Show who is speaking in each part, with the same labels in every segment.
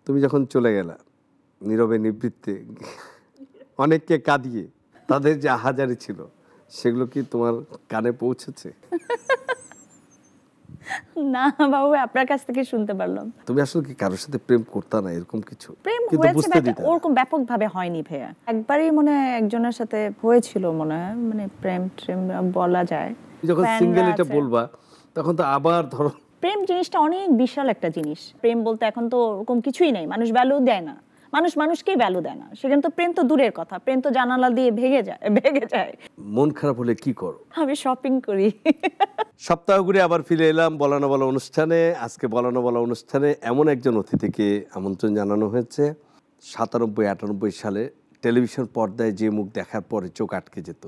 Speaker 1: তুমি যখন চলে গেলা নীরবে নিবৃত্তে অনেককে কাঁদিয়ে তাদের যে আহাজারি ছিল সেগুলো কি তোমার কানে পৌঁছেছে?
Speaker 2: না বাবু, আপনার কাছ থেকে শুনতে পারলাম।
Speaker 1: তুমি আসলে কি কারোর সাথে প্রেম করতা না এরকম কিছু?
Speaker 2: প্রেম
Speaker 1: কিন্তু
Speaker 2: হয়েছে
Speaker 1: বুঝতে দিতা না।
Speaker 2: ওরকম ব্যাপকভাবে হয়নি ভাইয়া। একবারই মনে হয় একজনের সাথে হয়েছিল মনে হয়, মানে প্রেম ট্রেম বলা যায়।
Speaker 1: যখন সিঙ্গেল এটা বলবা তখন তো আবার ধরো
Speaker 2: প্রেম জিনিসটা অনেক বিশাল একটা জিনিস। প্রেম বলতে এখন তো ওরকম কিছুই নাই, মানুষ ভ্যালু দেয় না, মানুষ মানুষকেই ভ্যালু দেয় না। সেখানে তো প্রেম তো দূরের কথা, প্রেম তো জানালা দিয়ে ভেঙে যায়।
Speaker 1: মন খারাপ হলে কি করো?
Speaker 2: আমি শপিং করি।
Speaker 1: সপ্তাহ ঘুরে আবার ফিরে এলাম বলা না বলা অনুষ্ঠানে। আজকে বলা না বলা অনুষ্ঠানে এমন একজন অতিথিকে আমন্ত্রণ জানানো হয়েছে 97-98 সালে টেলিভিশন পর্দায় যে মুখ দেখার পরে চোখ আটকে যেত,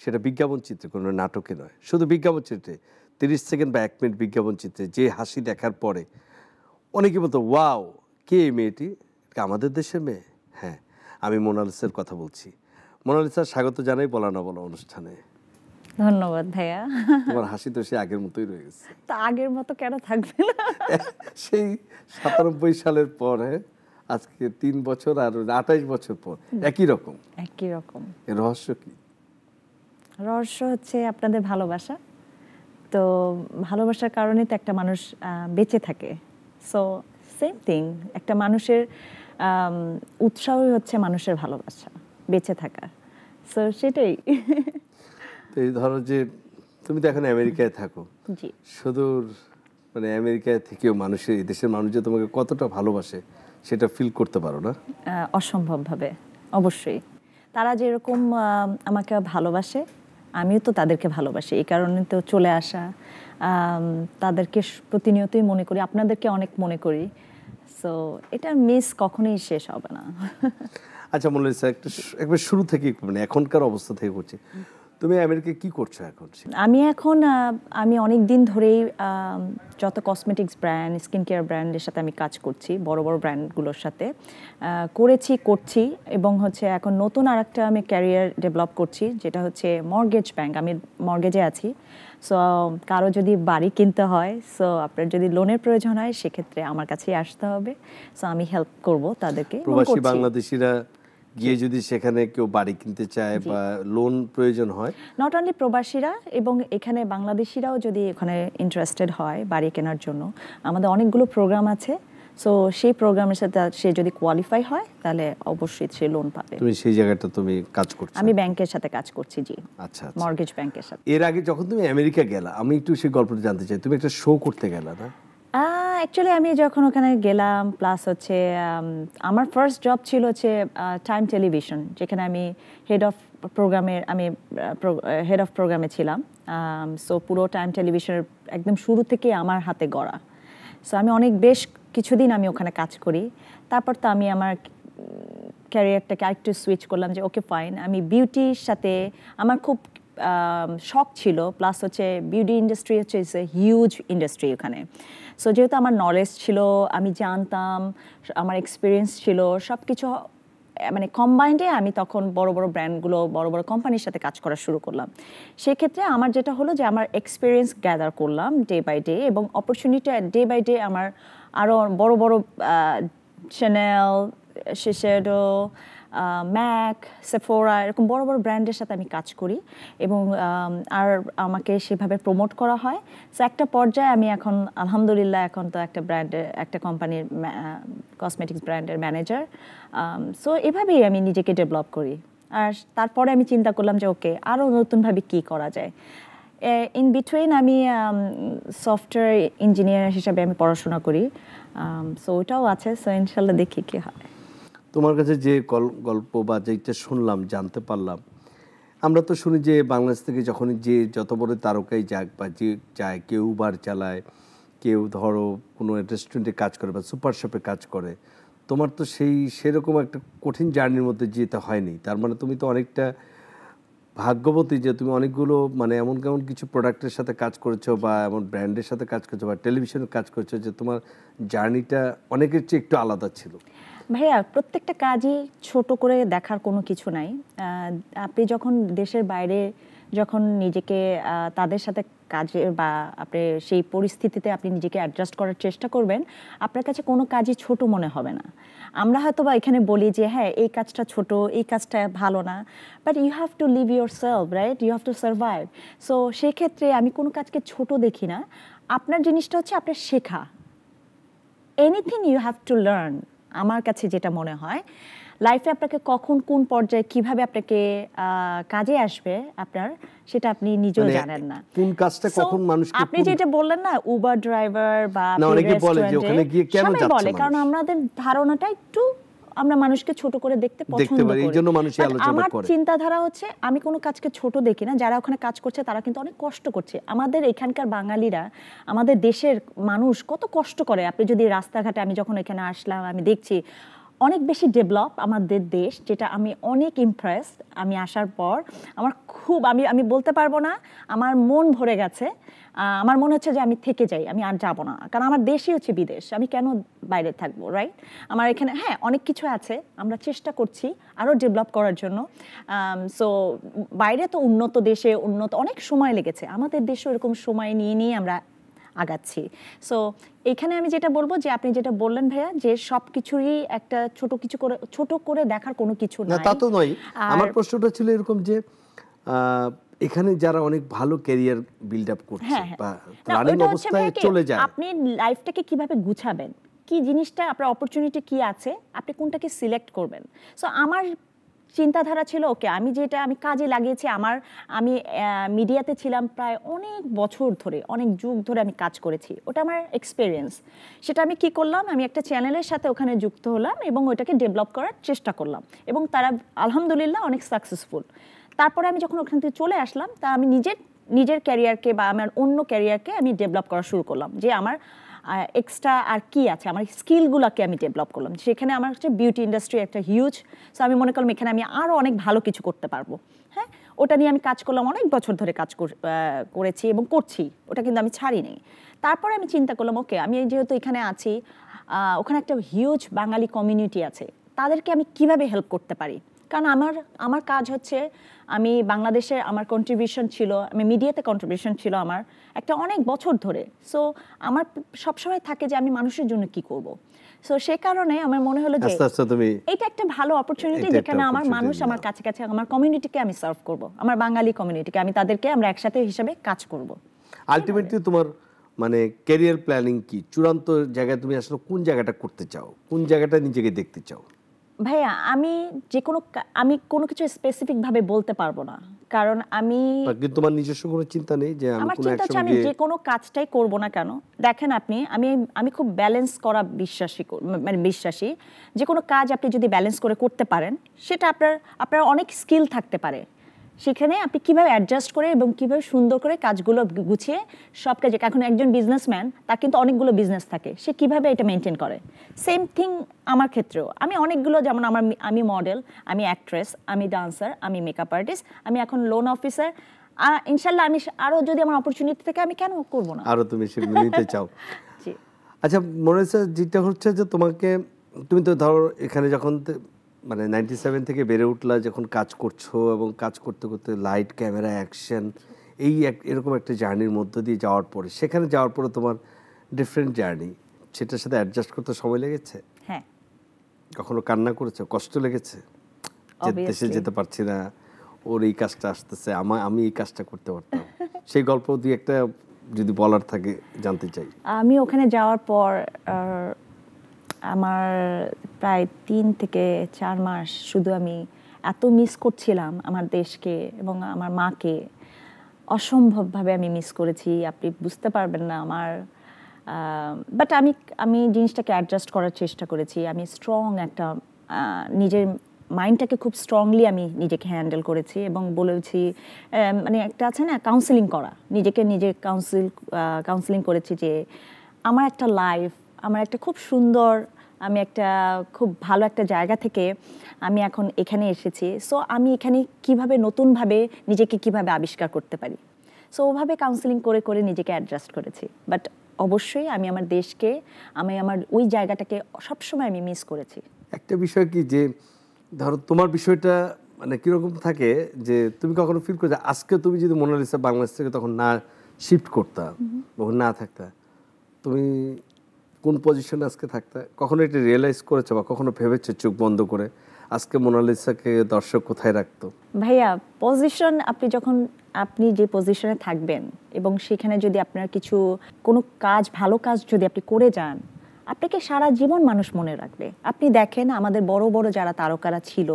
Speaker 1: সেটা বিজ্ঞাপন চিত্রে, কোনো নাটকে নয়, শুধু বিজ্ঞাপন চিত্রে 30 সেকেন্ড বা 1 মিনিট বিজ্ঞাপন চিত্রে যে হাসি দেখার পরে অনেকে বলতো ওয়াও, কে এই মেয়েটি? আমাদের দেশের মেয়ে। হ্যাঁ, আমি মোনালিসার কথা বলছি। মোনালিসা, স্বাগত জানাই বলা না বলা অনুষ্ঠানে।
Speaker 2: ধন্যবাদ ভাইয়া।
Speaker 1: তোমার হাসি তো সে আগের মতোই রয়ে গেছে।
Speaker 2: তা আগের মতো কেন থাকবে না?
Speaker 1: সেই 97 সালের পরে আজকে 3 বছর আর 28 বছর পর একই রকম। এর রহস্য কি?
Speaker 2: রহস্য হচ্ছে আপনাদের ভালোবাসা। তো ভালোবাসার কারণে তো একটা মানুষ বেঁচে থাকে। সো সেম থিং, একটা মানুষের উৎসাহই হচ্ছে মানুষের ভালোবাসা, বেঁচে থাকা। সো সেটাই।
Speaker 1: তো এই ধরো যে তুমি তো এখন আমেরিকায় থাকো,
Speaker 2: জি,
Speaker 1: সুদূর মানে আমেরিকায় থেকেও মানুষের, এই দেশের মানুষ যে তোমাকে কতটা ভালোবাসে সেটা ফিল করতে পারো না?
Speaker 2: অসম্ভবভাবে, অবশ্যই। তারা যেরকম আমাকে ভালোবাসে, আমিও তো তাদেরকে ভালোবাসি। এই কারণে তো চলে আসা। তাদেরকে প্রতিনিয়তই মনে করি, আপনাদেরকে অনেক মনে করি। সো এটা মিস কখনোই শেষ হবে না।
Speaker 1: আচ্ছা মোনালিসা, একবার শুরু থেকে মানে এখনকার অবস্থা থেকে করছি, তুমি আমেরিকায় কি করছো এখন?
Speaker 2: আমি অনেক দিন ধরেই যত কসমেটিক্স ব্র্যান্ড, স্কিন কেয়ার ব্র্যান্ডের সাথে আমি কাজ করছি, বড় বড় ব্র্যান্ডগুলোর সাথে করছি এবং হচ্ছে এখন নতুন আরেকটা আমি ক্যারিয়ার ডেভেলপ করছি, যেটা হচ্ছে মর্গেজ ব্যাংক। আমি মর্গেজে আছি। সো কারো যদি বাড়ি কিনতে হয়, সো আপনার যদি লোনের প্রয়োজন হয়, সেক্ষেত্রে আমার কাছেই আসতে হবে। সো আমি হেল্প করব তাদেরকে।
Speaker 1: প্রবাসী বাংলাদেশিরা গিয়ে যদি সেখানে কেউ বাড়ি কিনতে চায় বা লোন প্রয়োজন হয়,
Speaker 2: নট অনলি প্রবাসীরা, এবং এখানে বাংলাদেশিরাও যদি এখানে ইন্টারেস্টেড হয় বাড়ি কেনার জন্য, আমাদের অনেকগুলো প্রোগ্রাম আছে। সো সেই প্রোগ্রামের সাথে সে যদি কোয়ালিফাই হয়, তাহলে অবশ্যই সে লোন পাবে।
Speaker 1: তুমি সেই জায়গাটা তুমি কাজ করছো?
Speaker 2: আমি ব্যাংকের সাথে কাজ করছি, জি।
Speaker 1: আচ্ছা,
Speaker 2: মর্গেজ ব্যাংকের সাথে।
Speaker 1: এর আগে যখন তুমি আমেরিকা গেলা, আমি একটু সেই গল্পটা জানতে চাই। তুমি একটা শো করতে গেলা না?
Speaker 2: অ্যাকচুয়ালি আমি যখন ওখানে গেলাম, প্লাস হচ্ছে আমার ফার্স্ট জব ছিল হচ্ছে টাইম টেলিভিশন, যেখানে আমি হেড অফ প্রোগ্রামে ছিলাম। সো পুরো টাইম টেলিভিশনের একদম শুরু থেকে আমার হাতে গড়া। সো আমি বেশ কিছুদিন আমি ওখানে কাজ করি। তারপর তো আমি আমার ক্যারিয়ারটাকে আরেকটু সুইচ করলাম যে ওকে ফাইন, আমি বিউটির সাথে আমার খুব শখ ছিল। প্লাস হচ্ছে বিউটি ইন্ডাস্ট্রি হচ্ছে ইটস এ হিউজ ইন্ডাস্ট্রি ওখানে। সো যেহেতু আমার নলেজ ছিল, আমি জানতাম, আমার এক্সপিরিয়েন্স ছিল, সব কিছু মানে কম্বাইন্ডে আমি তখন বড় বড় ব্র্যান্ডগুলো, বড় বড় কোম্পানির সাথে কাজ করা শুরু করলাম। সেক্ষেত্রে আমার যেটা হলো যে আমার এক্সপিরিয়েন্স গ্যাদার করলাম ডে বাই ডে, এবং অপরচুনিটি ডে বাই ডে আমার আরও বড় বড় চ্যানেল, শিশেডো, ম্যাক, সেফোরা, এরকম বড় বড় ব্র্যান্ডের সাথে আমি কাজ করি, এবং আর আমাকে সেভাবে প্রমোট করা হয়। সো একটা পর্যায়ে আমি এখন আলহামদুলিল্লাহ এখন তো একটা কোম্পানির কসমেটিক্স ব্র্যান্ডের ম্যানেজার। সো এভাবেই আমি নিজেকে ডেভেলপ করি। আর তারপরে আমি চিন্তা করলাম যে ওকে, আরও নতুনভাবে কী করা যায়। ইন বিটুইন আমি সফটওয়্যার ইঞ্জিনিয়ার হিসাবে আমি পড়াশোনা করি। সো ওটাও আছে। সো ইনশাল্লাহ দেখি কী হয়।
Speaker 1: তোমার কাছে যে গল্প বা যেটা শুনলাম, জানতে পারলাম, আমরা তো শুনি যে বাংলাদেশ থেকে যখনই যে যত বড় তারকাই যাক বা যে যায়, কেউ বার চালায়, কেউ ধরো কোনো রেস্টুরেন্টে কাজ করে বা সুপার শপে কাজ করে, তোমার তো সেরকম একটা কঠিন জার্নির মধ্যে যেতে হয়নি। তার মানে তুমি তো অনেকটা ভাগ্যবতী যে তুমি অনেকগুলো মানে এমন কিছু প্রোডাক্টের সাথে কাজ করেছো বা এমন ব্র্যান্ডের সাথে কাজ করেছো বা টেলিভিশনে কাজ করেছো যে তোমার জার্নিটা অনেকের চেয়ে একটু আলাদা ছিল।
Speaker 2: ভাইয়া, প্রত্যেকটা কাজই ছোট করে দেখার কোনো কিছু নাই। আপনি যখন দেশের বাইরে যখন নিজেকে তাদের সাথে কাজে বা আপনি সেই পরিস্থিতিতে আপনি নিজেকে অ্যাডজাস্ট করার চেষ্টা করবেন, আপনার কাছে কোনো কাজই ছোট মনে হবে না। আমরা হয়তো বা এখানে বলি যে হ্যাঁ এই কাজটা ছোট, এই কাজটা ভালো না, but you have to live yourself, right? You have to survive. So সেক্ষেত্রে আমি কোনো কাজকে ছোট দেখি না। আপনার জিনিসটা হচ্ছে আপনার শেখা, anything you have to learn. আমার কাছে যেটা মনে হয় লাইফে আপনাকে কখন কোন পর্যায়ে কিভাবে আপনাকে কাজে আসবে আপনার, সেটা আপনি নিজেও জানেন না।
Speaker 1: কোন কাজটা
Speaker 2: So,
Speaker 1: কখন মানুষকে
Speaker 2: আপনি যেটা বললেন না উবার ড্রাইভার বা
Speaker 1: না, অনেকে বলে যে ওখানে গিয়ে কেন
Speaker 2: সবাই
Speaker 1: যাচ্ছে
Speaker 2: বলে, কারণ
Speaker 1: মানুষ?
Speaker 2: আমাদের ধারণাটা একটু, আমরা মানুষকে ছোট করে দেখতে পছন্দ
Speaker 1: পারি,
Speaker 2: করি।
Speaker 1: এই জন্য মানুষই
Speaker 2: But
Speaker 1: আলোচনা
Speaker 2: আমার
Speaker 1: করে।
Speaker 2: চিন্তাধারা হচ্ছে আমি কোনো কাজকে ছোট দেখি না। যারা ওখানে কাজ করছে তারা কিন্তু অনেক কষ্ট করছে। আমাদের এখানকার বাঙালিরা, আমাদের দেশের মানুষ কত কষ্ট করে। আপনি যদি রাস্তাঘাটে, আমি যখন এখানে আসলাম আমি দেখছি অনেক বেশি ডেভেলপ আমাদের দেশ, যেটা আমি অনেক ইমপ্রেসড। আমি আসার পর আমার খুব, আমি বলতে পারবো না, আমার মন ভরে গেছে। আমার মনে হচ্ছে যে আমি থেকে যাই, আমি আর যাবো না, কারণ আমার দেশই হচ্ছে বিদেশ, আমি কেন বাইরে থাকবো, রাইট? আমার এখানে হ্যাঁ অনেক কিছু আছে, আমরা চেষ্টা করছি আরও ডেভেলপ করার জন্য। সো বাইরে তো উন্নত দেশে উন্নত অনেক সময় লেগেছে, আমাদের দেশেও এরকম সময় নিয়ে নিয়ে আমরা আগাচ্ছি। সো এখানে আমি যেটা বলবো যে আপনি যেটা বললেন ভাইয়া, যে সব কিছুরই একটা ছোট করে দেখার কোনো কিছু
Speaker 1: না,
Speaker 2: নাই।
Speaker 1: তা তো নয়।
Speaker 2: আর
Speaker 1: আমার প্রশ্নটা ছিল এরকম যে এখানে যারা অনেক ভালো ক্যারিয়ার বিল্ড আপ করছে
Speaker 2: হ্যাঁ, হ্যাঁ।
Speaker 1: বা
Speaker 2: না,
Speaker 1: রানিং
Speaker 2: ওইটা হচ্ছে
Speaker 1: অবস্থায়
Speaker 2: ভাইয়া কি,
Speaker 1: চলে যায়,
Speaker 2: আপনি লাইফটাকে কিভাবে গুছাবেন, কি জিনিসটা আপনার অপরচুনিটি কি আছে, আপনি কোনটাকে সিলেক্ট করবেন। সো আমার চিন্তাধারা ছিল ওকে, আমি কাজে লাগিয়েছি। আমি মিডিয়াতে ছিলাম প্রায় অনেক বছর ধরে, অনেক যুগ ধরে আমি কাজ করেছি, ওটা আমার এক্সপিরিয়েন্স। সেটা আমি কি করলাম, আমি একটা চ্যানেলের সাথে ওখানে যুক্ত হলাম এবং ওইটাকে ডেভেলপ করার চেষ্টা করলাম, এবং তারা আলহামদুলিল্লাহ অনেক সাকসেসফুল। তারপরে আমি যখন ওখান থেকে চলে আসলাম, তা আমি নিজের ক্যারিয়ারকে বা আমার অন্য ক্যারিয়ারকে আমি ডেভেলপ করা শুরু করলাম, যে আমার এক্সট্রা আর কি আছে, আমার স্কিলগুলোকে আমি ডেভেলপ করলাম। সেখানে আমার হচ্ছে বিউটি ইন্ডাস্ট্রি একটা হিউজ, সো আমি মনে করলাম এখানে আমি আরও অনেক ভালো কিছু করতে পারবো। হ্যাঁ, ওটা নিয়ে আমি কাজ করলাম, অনেক বছর ধরে কাজ করেছি এবং করছি, ওটা কিন্তু আমি ছাড়িনি। তারপরে আমি চিন্তা করলাম ওকে, আমি যেহেতু এখানে আছি, ওখানে একটা হিউজ বাঙালি কমিউনিটি আছে, তাদেরকে আমি কিভাবে হেল্প করতে পারি। কারণ আমার কাজ হচ্ছে, আমি বাংলাদেশে আমার কন্ট্রিবিউশন ছিল, আমি মিডিয়াতে কন্ট্রিবিউশন ছিল আমার একটা অনেক বছর ধরে। সো আমার সবসময় থাকে যে আমি মানুষের জন্য কি করব। সো সে কারণে আমার মনে হলো যে
Speaker 1: আস্তে আস্তে তুমি
Speaker 2: এটা একটা ভালো অপরচুনিটি,
Speaker 1: এটা
Speaker 2: যেখানে
Speaker 1: একটা
Speaker 2: আমার
Speaker 1: opportunity
Speaker 2: মানুষ আমার
Speaker 1: নাও।
Speaker 2: কাছে আমার কমিউনিটিকে আমি সার্ভ করব, আমার বাঙালি কমিউনিটিকে আমি তাদেরকে আমরা একসাথে হিসাবে কাজ করব।
Speaker 1: আলটিমেটলি তোমার মানে ক্যারিয়ার প্ল্যানিং কি, চূড়ান্ত জায়গায় তুমি আসলে কোন জায়গাটা করতে চাও, কোন জায়গাটা নিজেকে দেখতে চাও?
Speaker 2: ভাইয়া আমি কোনো কিছু স্পেসিফিক ভাবে বলতে পারবো না, কারণ
Speaker 1: কিন্তু তোমার নিজস্ব কোনো চিন্তা নেই যে আমি
Speaker 2: আমার
Speaker 1: কোনো
Speaker 2: চিন্তা হচ্ছে
Speaker 1: একসময়
Speaker 2: আমি যে কোনো কাজটাই করব না কেন, দেখেন আমি খুব ব্যালেন্স করা বিশ্বাসী। যে কোনো কাজ আপনি যদি ব্যালেন্স করে করতে পারেন, সেটা আপনার অনেক স্কিল থাকতে পারে, সেখানে আপনি কিভাবে অ্যাডজাস্ট করে এবং কিভাবে সুন্দর করে কাজগুলো গুছিয়ে সব কাজে। এখন একজন বিজনেসম্যান, তার কিন্তু অনেকগুলো বিজনেস থাকে, সে কিভাবে এটা মেনটেন করে। সেম থিং আমার ক্ষেত্রেও, আমি অনেকগুলো, যেমন আমি মডেল, আমি অ্যাক্ট্রেস, আমি ডান্সার, আমি মেকআপ আর্টিস্ট, আমি এখন লোন অফিসার। ইনশাল্লাহ আমি আরও যদি আমার অপরচুনিটি থাকে, আমি কেন করব না।
Speaker 1: আরো তুমি সেগুলো নিতে চাও?
Speaker 2: জি।
Speaker 1: আচ্ছা, মনে হচ্ছে যেটা হচ্ছে যে তুমি তো ধরো এখানে যখন মানে 97 থেকে বেড়ে উঠলা, যখন কাজ করছো এবং কাজ করতে করতে লাইট, ক্যামেরা, অ্যাকশন, এরকম একটা জার্নির মধ্য দিয়ে যাওয়ার পরে, সেখানে যাওয়ার পরে তোমার ডিফারেন্ট জার্নি, সেটার সাথে অ্যাডজাস্ট করতে সময় লেগেছে?
Speaker 2: হ্যাঁ,
Speaker 1: কখনো কান্না করেছো, কষ্ট লেগেছে যে দেশে
Speaker 2: Obviously.
Speaker 1: যেতে পারছি না, ওর এই কাজটা আসতেছে, আমি এই কাজটা করতে পারতাম? সেই গল্প দুই একটা যদি বলার থাকে জানতে চাই।
Speaker 2: আমি ওখানে যাওয়ার পর আমার প্রায় 3 থেকে 4 মাস শুধু আমি এত মিস করছিলাম আমার দেশকে এবং আমার মাকে, অসম্ভবভাবে আমি মিস করেছি, আপনি বুঝতে পারবেন না আমার। বাট আমি জিনিসটাকে অ্যাডজাস্ট করার চেষ্টা করেছি। আমি স্ট্রং একটা নিজের মাইন্ডটাকে খুব স্ট্রংলি আমি নিজেকে হ্যান্ডেল করেছি এবং বলেছি, মানে একটা আছে না কাউন্সেলিং করা, নিজে কাউন্সেলিং করেছি যে আমার একটা লাইফ, আমার একটা খুব সুন্দর, আমি একটা খুব ভালো একটা জায়গা থেকে আমি এখন এখানে এসেছি। সো আমি এখানে কিভাবে নতুনভাবে নিজেকে কিভাবে আবিষ্কার করতে পারি, সো ওভাবে কাউন্সেলিং করে করে নিজেকে অ্যাডজাস্ট করেছি। বাট অবশ্যই আমি আমার দেশকে, আমি আমার ওই জায়গাটাকে সবসময় আমি মিস করেছি।
Speaker 1: একটা বিষয় কি যে ধরো তোমার বিষয়টা মানে কীরকম থাকে যে তুমি কখনো ফিল করছো আজকে তুমি যদি মোনালিসা বাংলাদেশ থেকে তখন না শিফট করতা, ওখানে না থাকতা, তুমি কোন পজিশনে আজকে থাকতা? কখনো এটা রিয়েলাইজ করেছো বা কখনো ভেবেছো চোখ বন্ধ করে আজকে মোনালিসাকে দর্শক কোথায় রাখতো?
Speaker 2: ভাইয়া পজিশন, আপনি যে পজিশনে থাকবেন এবং সেখানে যদি আপনার কিছু কোনো কাজ, ভালো কাজ যদি আপনি করে যান, আপনাকে সারা জীবন মানুষ মনে রাখবে। আপনি দেখেন আমাদের বড় বড় যারা তারকারা ছিল,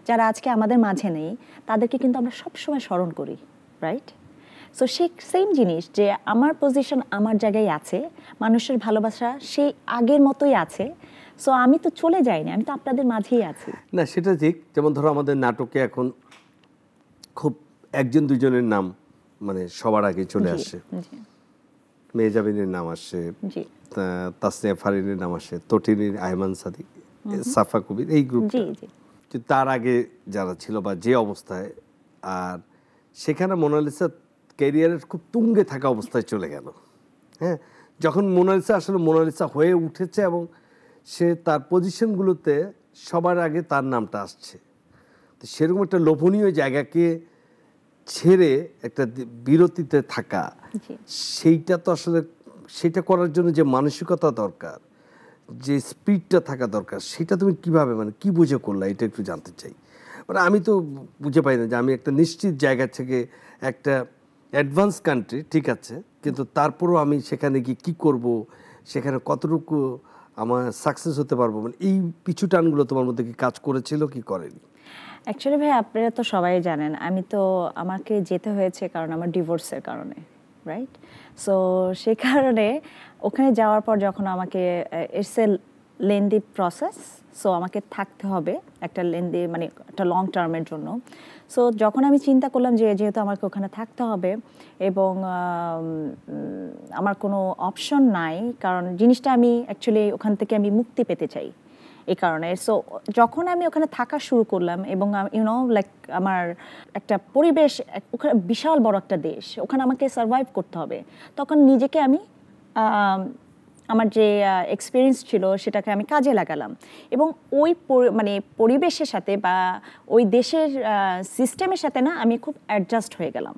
Speaker 2: যারা আজকে আমাদের মাঝে নেই, তাদেরকে কিন্তু আমরা সবসময় স্মরণ করি, রাইট? সো সেম জিনিস যে আমার পজিশন আমার জায়গায় আছে, মানুষের ভালোবাসা সেই আগের মতোই আছে। সো আমি তো চলে যাইনি, আমি তো আপনাদের মাঝেই আছি।
Speaker 1: না সেটা ঠিক, যেমন ধরো আমাদের নাটকে এখন খুব একজন দুজনের নাম মানে সবার আগে চলে আসে। মেহজাবিনের নাম আসে, তাসনিয়া ফারিনের নাম আসে, তটিনীর, আয়মান সাদিক, সাফা কবির, এই গ্রুপটা। তার আগে যারা ছিল বা যে অবস্থায়, আর সেখানে মোনালিসা ক্যারিয়ারের খুব তুঙ্গে থাকা অবস্থায় চলে গেল। হ্যাঁ, যখন মোনালিসা আসলে মোনালিসা হয়ে উঠেছে এবং সে তার পজিশনগুলোতে সবার আগে তার নামটা আসছে, তো সেরকম একটা লোভনীয় জায়গাকে ছেড়ে একটা বিরতিতে থাকা, সেইটা তো আসলে সেটা করার জন্য যে মানসিকতা দরকার, যে স্পিডটা থাকা দরকার, সেটা তুমি কিভাবে মানে কি বুঝে করলা, এটা একটু জানতে চাই। মানে আমি তো বুঝে পাই না যে আমি একটা নিশ্চিত জায়গা থেকে একটা অ্যাডভান্স কান্ট্রি, ঠিক আছে, কিন্তু তারপরও আমি সেখানে গিয়ে কী করব, সেখানে কতটুকু আমার সাকসেস হতে পারবো, মানে এই পিছু টানগুলো তোমার মধ্যে কি কাজ করেছিল কি করেনি?
Speaker 2: অ্যাকচুয়ালি ভাই আপনারা তো সবাই জানেন আমাকে যেতে হয়েছে কারণ আমার ডিভোর্সের কারণে, রাইট? সো সে কারণে ওখানে যাওয়ার পর যখন আমাকে it's a lengthy process, so আমাকে থাকতে হবে একটা লেন্দি মানে একটা লং টার্মের জন্য। সো যখন আমি চিন্তা করলাম যে যেহেতু আমাকে ওখানে থাকতে হবে এবং আমার কোনো অপশন নাই, কারণ জিনিসটা আমি অ্যাকচুয়ালি ওখান থেকে আমি মুক্তি পেতে চাই এই কারণে। সো যখন আমি ওখানে থাকা শুরু করলাম এবং লাইক আমার একটা পরিবেশ, ওখানে বিশাল বড় একটা দেশ, ওখানে আমাকে সার্ভাইভ করতে হবে, তখন নিজেকে আমি আমার যে এক্সপিরিয়েন্স ছিল সেটাকে আমি কাজে লাগালাম এবং ওই মানে পরিবেশের সাথে বা ওই দেশের সিস্টেমের সাথে না আমি খুব অ্যাডজাস্ট হয়ে গেলাম।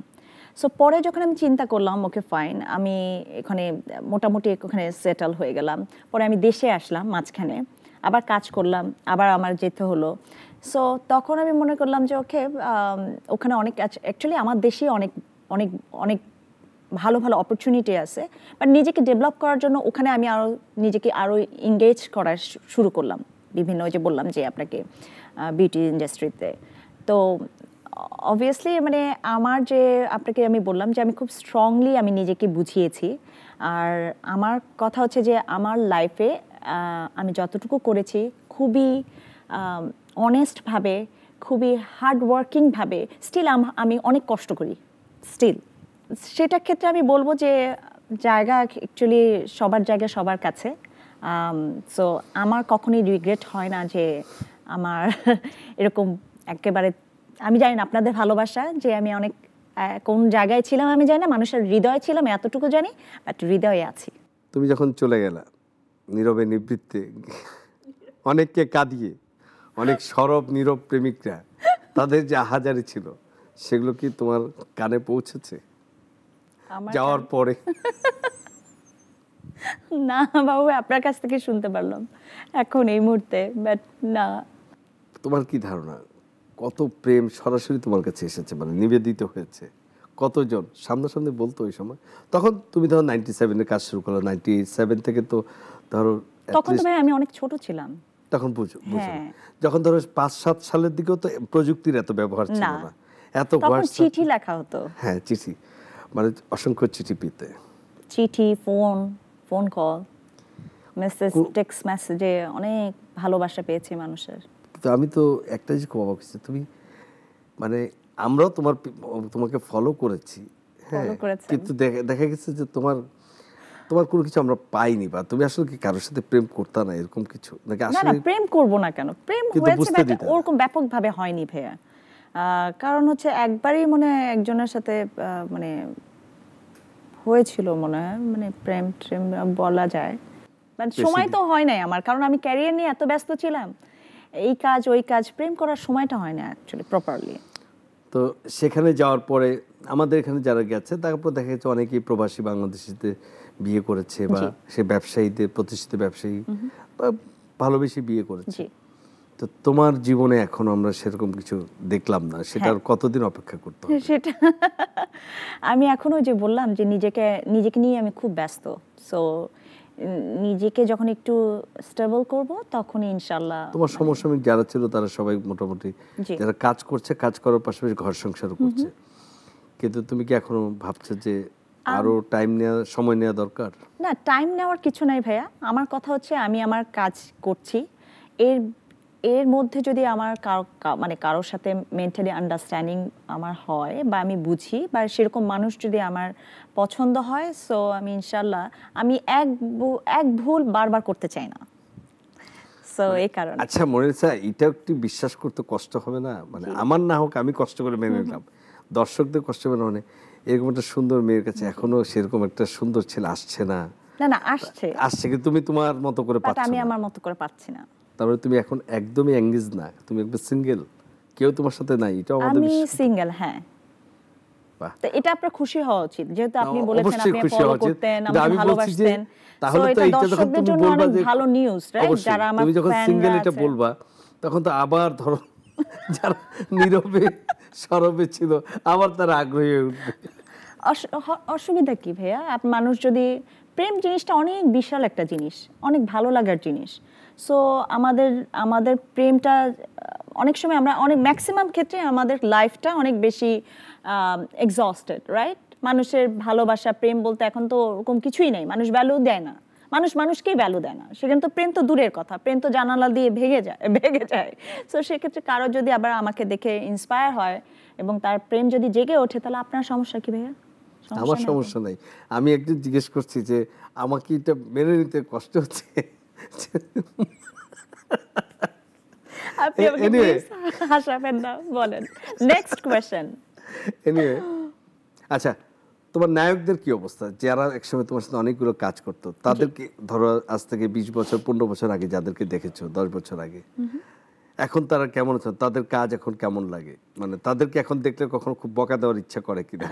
Speaker 2: সো পরে যখন আমি চিন্তা করলাম ওকে ফাইন, আমি এখানে মোটামুটি ওখানে সেটেল হয়ে গেলাম, পরে আমি দেশে আসলাম, মাঝখানে আবার কাজ করলাম, আবার আমার যেতে হলো। সো তখন আমি মনে করলাম যে ওকে ওখানে অনেক অ্যাকচুয়ালি আমার দেশে অনেক অনেক অনেক ভালো ভালো অপরচুনিটি আছে, বাট নিজেকে ডেভেলপ করার জন্য ওখানে আমি নিজেকে আরও এঙ্গেজ করা শুরু করলাম বিভিন্ন, ওই যে বললাম যে আপনাকে বিউটি ইন্ডাস্ট্রিতে। তো অবভিয়াসলি মানে আপনাকে আমি বললাম যে আমি খুব স্ট্রংলি আমি নিজেকে বুঝিয়েছি। আর আমার কথা হচ্ছে যে আমার লাইফে আমি যতটুকু করেছি খুবই অনেস্টভাবে, খুবই হার্ডওয়ার্কিংভাবে, স্টিল আমি অনেক কষ্ট করি স্টিল। সেটার ক্ষেত্রে আমি বলবো যে জায়গা অ্যাকচুয়ালি সবার জায়গা সবার কাছে। সো আমার কখনোই রিগ্রেট হয় না যে আমার এরকম একেবারে, আমি জানি না আপনাদের ভালোবাসা যে আমি অনেক কোন জায়গায় ছিলাম আমি জানি না, মানুষের হৃদয়ে ছিলাম এতটুকু জানি, বাট হৃদয়ে আছি।
Speaker 1: তুমি যখন চলে গেলা নীরবে নিবৃত্তে, অনেককে কাঁদিয়ে, অনেক সরব নীরব প্রেমিকরা তাদের যে আহাজারি ছিল সেগুলো কি তোমার কানে পৌঁছেছে যাওয়ার পরে?
Speaker 2: না বাবু, আপনার কাছ থেকে শুনতে পারলাম এখন এই মুহূর্তে, বাট না।
Speaker 1: তোমার কি ধারণা কত প্রেম সরাসরি তোমার কাছে এসেছে, মানে নিবেদিত হয়েছে? কতজন সামনাসামনি বলতো ওই সময়? তখন তুমি ধরো 97-এ কাজ শুরু করলো, 97 থেকে তো ধরো
Speaker 2: তখন তো ভাই আমি অনেক ছোট ছিলাম
Speaker 1: তখন বুঝো যখন ধরো 5-7 সালের দিকেও তো প্রযুক্তির এত ব্যবহার ছিল না, এত
Speaker 2: চিঠি লেখা হতো।
Speaker 1: হ্যাঁ চিঠি, মানে অসংখ্য চিঠি পেতে,
Speaker 2: চিঠি, ফোন কল, মেসেজ, টেক্সট মেসেজে অনেক ভালোবাসা পেয়েছি মানুষের।
Speaker 1: তো আমি তো একটা জিনিস খুব অবাক হয়েছি, তুমি মানে আমরাও তোমাকে ফলো করেছি, হ্যাঁ, কিন্তু দেখা গেছে যে তোমার কোনো কিছু আমরা পাইনি, বা তুমি আসলে কি কারোর সাথে প্রেম করতে না এরকম কিছু নাকি?
Speaker 2: আসলে না, প্রেম করব না কেন, প্রেম হয়েছে ওরকম ব্যাপকভাবে হয়নি ভাইয়া। কারণ হচ্ছে একবারই মনে হয় একজনের সাথে মানে হয়েছিল মনে হয়, মানে প্রেম বলা যায়, বাট সময় তো হয় নাই আমার, কারণ আমি ক্যারিয়ার নিয়ে এত ব্যস্ত ছিলাম, এই কাজ ওই কাজ, প্রেম করার সময়টা হয় না অ্যাকচুয়ালি প্রপারলি।
Speaker 1: তো সেখানে যাওয়ার পরে আমাদের এখানে যারা গেছে তারপর দেখা যাচ্ছে অনেকেই প্রবাসী বাংলাদেশিতে বিয়ে করেছে বা সে ব্যবসায়ীদের প্রতিষ্ঠিত ব্যবসায়ী বা ভালোবেসে বিয়ে করেছে। তো তোমার জীবনে এখনো আমরা সেরকম কিছু দেখলাম না, সেটার কতদিন অপেক্ষা করতে হবে?
Speaker 2: সেটা আমি এখনো যে বললাম যে নিজেকে নিয়ে আমি খুব ব্যস্ত। সো নিজেকে যখন একটু স্টেবল করব তখন ইনশাআল্লাহ।
Speaker 1: তোমার সমসাময়িক যারা ছিল তারা সবাই মোটামুটি যারা কাজ করছে, কাজ করার পাশাপাশি ঘর সংসারও করছে, কিন্তু তুমি কি এখনো ভাবছো যে আরো টাইম নেওয়া, সময় নেওয়া দরকার?
Speaker 2: না, টাইম নেওয়ার কিছু নাই ভাইয়া। আমার কথা হচ্ছে আমি আমার কাজ করছি, এর মধ্যে যদি আমার মানে কারোর সাথে মেন্টালি আন্ডারস্ট্যান্ডিং আমার হয় বা আমি বুঝি বা সেরকম মানুষ যদি আমার পছন্দ হয়, সো আমি ইনশাল্লাহ আমি এক ভুল বারবার করতে চাই না। সো এই কারণে।
Speaker 1: আচ্ছা মনিরুন্নেছা, এটা একটু বিশ্বাস করতে কষ্ট হবে না? মানে আমার না হোক, আমি কষ্ট করে মেনে নিলাম, দর্শকদের কষ্ট করে মানে এরকম একটা সুন্দর মেয়ের কাছে এখনো সেরকম একটা সুন্দর ছেলে আসছে না?
Speaker 2: না আসছে
Speaker 1: কিন্তু তুমি তোমার মতো করে পাচ্ছ না।
Speaker 2: আমি আমার মতো করে পাচ্ছি না।
Speaker 1: তারপরে তুমি এখন একদমই এঙ্গেজ না, তুমি একদম সিঙ্গেল, কেউ তোমার সাথে নাই, এটা আমাদের
Speaker 2: আমি সিঙ্গেল। হ্যাঁ, তো এটা আপনার খুশি হওয়া উচিত, যেহেতু আপনি বলেছেন আপনি ফলো করতেন, আমাকে ভালোবাসতেন।
Speaker 1: তাহলে তো এইটা যখন তুমি বলবা যে
Speaker 2: ভালো নিউজ, রাইট? যারা আমার
Speaker 1: তুমি যখন সিঙ্গেল এটা বলবা, তখন তো আবার ধরো যারা নীরবে সরবে ছিল আবার তারা আগ্রহী হয়ে উঠবে।
Speaker 2: অসুবিধা কি ভাইয়া? মানুষ যদি প্রেম জিনিসটা অনেক বিশাল একটা জিনিস, অনেক ভালো লাগার জিনিস। সো আমাদের প্রেমটা অনেক সময় আমরা ম্যাক্সিমাম ক্ষেত্রে আমাদের লাইফটা অনেক বেশি এক্সস্টেড, রাইট? মানুষের ভালোবাসা প্রেম বলতে এখন তো ওরকম কিছুই নেই, মানুষ ভ্যালু দেয় না, মানুষকেই ভ্যালু দেয় না। সেখানে তো প্রেম তো দূরের কথা, প্রেম তো জানালা দিয়ে ভেঙে যায়। সো সেক্ষেত্রে কারো যদি আবার আমাকে দেখে ইন্সপায়ার হয় এবং তার প্রেম যদি জেগে ওঠে, তাহলে আপনার সমস্যা কি ভাইয়া?
Speaker 1: আমার সমস্যা নাই। আমি একদিন জিজ্ঞেস করছি যে আমাকে এটা মেনে নিতে কষ্ট হচ্ছে।
Speaker 2: আপনি আমাকে প্লিজ হাসাবেন না, বলেন নেক্সট কোশ্চেন।
Speaker 1: এনিওয়ে, আচ্ছা তোমার নায়কদের কি অবস্থা, যারা একসময় তোমার সাথে অনেকগুলো কাজ করতো, তাদেরকে ধরো আজ থেকে 20 বছর 15 বছর আগে যাদেরকে দেখেছো, 10 বছর আগে, এখন তারা কেমন আছেন? তাদের কাজ এখন কেমন লাগে? মানে তাদেরকে এখন দেখলে কখনো খুব বকা দেওয়ার ইচ্ছা করে কিনা,